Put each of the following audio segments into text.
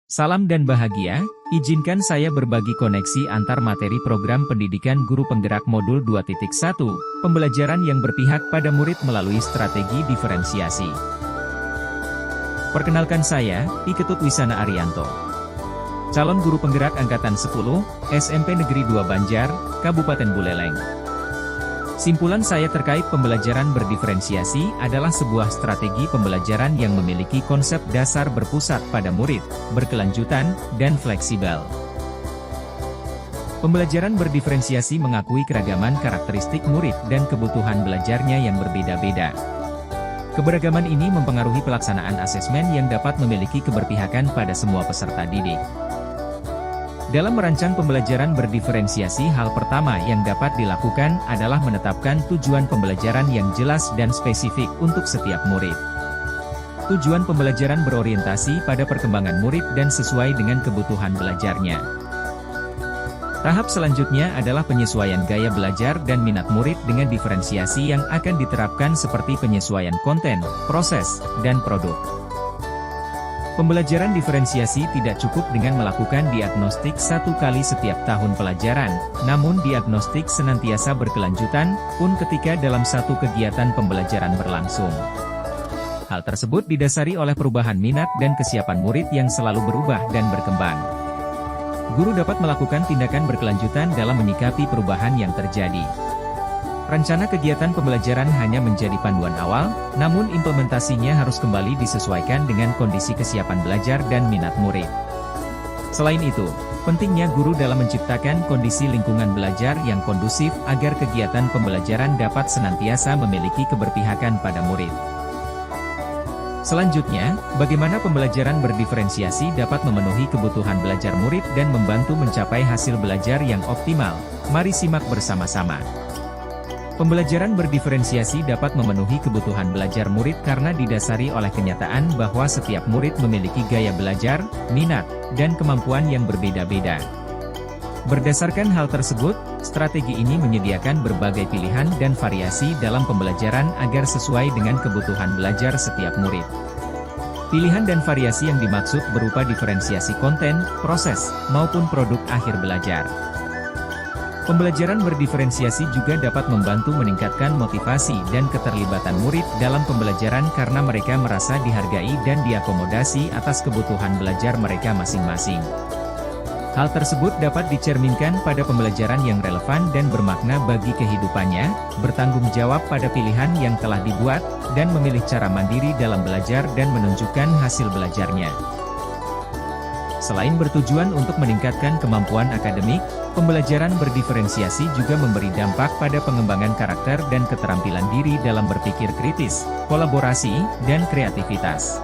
Salam dan bahagia, izinkan saya berbagi koneksi antar materi program pendidikan guru penggerak modul 2.1, pembelajaran yang berpihak pada murid melalui strategi diferensiasi. Perkenalkan saya, Iketut Wisana Arianto. Calon guru penggerak Angkatan 10, SMP Negeri 2 Banjar, Kabupaten Buleleng. Simpulan saya terkait pembelajaran berdiferensiasi adalah sebuah strategi pembelajaran yang memiliki konsep dasar berpusat pada murid, berkelanjutan, dan fleksibel. Pembelajaran berdiferensiasi mengakui keragaman karakteristik murid dan kebutuhan belajarnya yang berbeda-beda. Keberagaman ini mempengaruhi pelaksanaan asesmen yang dapat memiliki keberpihakan pada semua peserta didik. Dalam merancang pembelajaran berdiferensiasi, hal pertama yang dapat dilakukan adalah menetapkan tujuan pembelajaran yang jelas dan spesifik untuk setiap murid. Tujuan pembelajaran berorientasi pada perkembangan murid dan sesuai dengan kebutuhan belajarnya. Tahap selanjutnya adalah penyesuaian gaya belajar dan minat murid dengan diferensiasi yang akan diterapkan seperti penyesuaian konten, proses, dan produk. Pembelajaran diferensiasi tidak cukup dengan melakukan diagnostik satu kali setiap tahun pelajaran, namun diagnostik senantiasa berkelanjutan, pun ketika dalam satu kegiatan pembelajaran berlangsung. Hal tersebut didasari oleh perubahan minat dan kesiapan murid yang selalu berubah dan berkembang. Guru dapat melakukan tindakan berkelanjutan dalam menyikapi perubahan yang terjadi. Rencana kegiatan pembelajaran hanya menjadi panduan awal, namun implementasinya harus kembali disesuaikan dengan kondisi kesiapan belajar dan minat murid. Selain itu, pentingnya guru dalam menciptakan kondisi lingkungan belajar yang kondusif agar kegiatan pembelajaran dapat senantiasa memiliki keberpihakan pada murid. Selanjutnya, bagaimana pembelajaran berdiferensiasi dapat memenuhi kebutuhan belajar murid dan membantu mencapai hasil belajar yang optimal? Mari simak bersama-sama. Pembelajaran berdiferensiasi dapat memenuhi kebutuhan belajar murid karena didasari oleh kenyataan bahwa setiap murid memiliki gaya belajar, minat, dan kemampuan yang berbeda-beda. Berdasarkan hal tersebut, strategi ini menyediakan berbagai pilihan dan variasi dalam pembelajaran agar sesuai dengan kebutuhan belajar setiap murid. Pilihan dan variasi yang dimaksud berupa diferensiasi konten, proses, maupun produk akhir belajar. Pembelajaran berdiferensiasi juga dapat membantu meningkatkan motivasi dan keterlibatan murid dalam pembelajaran karena mereka merasa dihargai dan diakomodasi atas kebutuhan belajar mereka masing-masing. Hal tersebut dapat dicerminkan pada pembelajaran yang relevan dan bermakna bagi kehidupannya, bertanggung jawab pada pilihan yang telah dibuat, dan memilih cara mandiri dalam belajar dan menunjukkan hasil belajarnya. Selain bertujuan untuk meningkatkan kemampuan akademik, pembelajaran berdiferensiasi juga memberi dampak pada pengembangan karakter dan keterampilan diri dalam berpikir kritis, kolaborasi, dan kreativitas.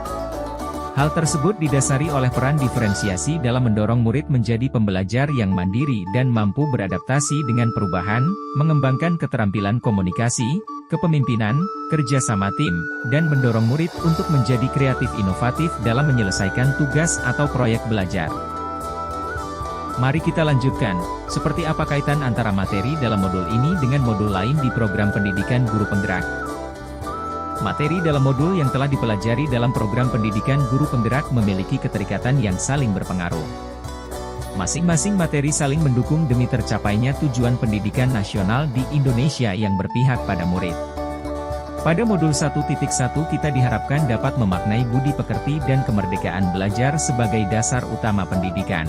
Hal tersebut didasari oleh peran diferensiasi dalam mendorong murid menjadi pembelajar yang mandiri dan mampu beradaptasi dengan perubahan, mengembangkan keterampilan komunikasi, kepemimpinan, kerjasama tim, dan mendorong murid untuk menjadi kreatif inovatif dalam menyelesaikan tugas atau proyek belajar. Mari kita lanjutkan, seperti apa kaitan antara materi dalam modul ini dengan modul lain di program pendidikan guru penggerak. Materi dalam modul yang telah dipelajari dalam program pendidikan guru penggerak memiliki keterikatan yang saling berpengaruh. Masing-masing materi saling mendukung demi tercapainya tujuan pendidikan nasional di Indonesia yang berpihak pada murid. Pada modul 1.1 kita diharapkan dapat memaknai budi pekerti dan kemerdekaan belajar sebagai dasar utama pendidikan.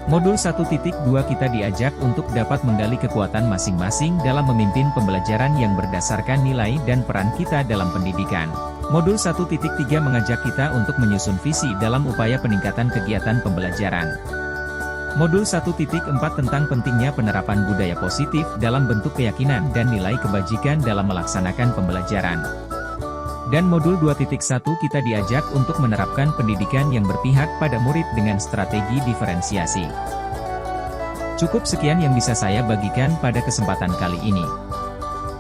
Modul 1.2 kita diajak untuk dapat menggali kekuatan masing-masing dalam memimpin pembelajaran yang berdasarkan nilai dan peran kita dalam pendidikan. Modul 1.3 mengajak kita untuk menyusun visi dalam upaya peningkatan kegiatan pembelajaran. Modul 1.4 tentang pentingnya penerapan budaya positif dalam bentuk keyakinan dan nilai kebajikan dalam melaksanakan pembelajaran. Dan modul 2.1 kita diajak untuk menerapkan pendidikan yang berpihak pada murid dengan strategi diferensiasi. Cukup sekian yang bisa saya bagikan pada kesempatan kali ini.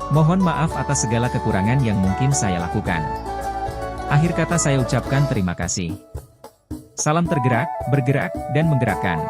Mohon maaf atas segala kekurangan yang mungkin saya lakukan. Akhir kata saya ucapkan terima kasih. Salam tergerak, bergerak, dan menggerakkan.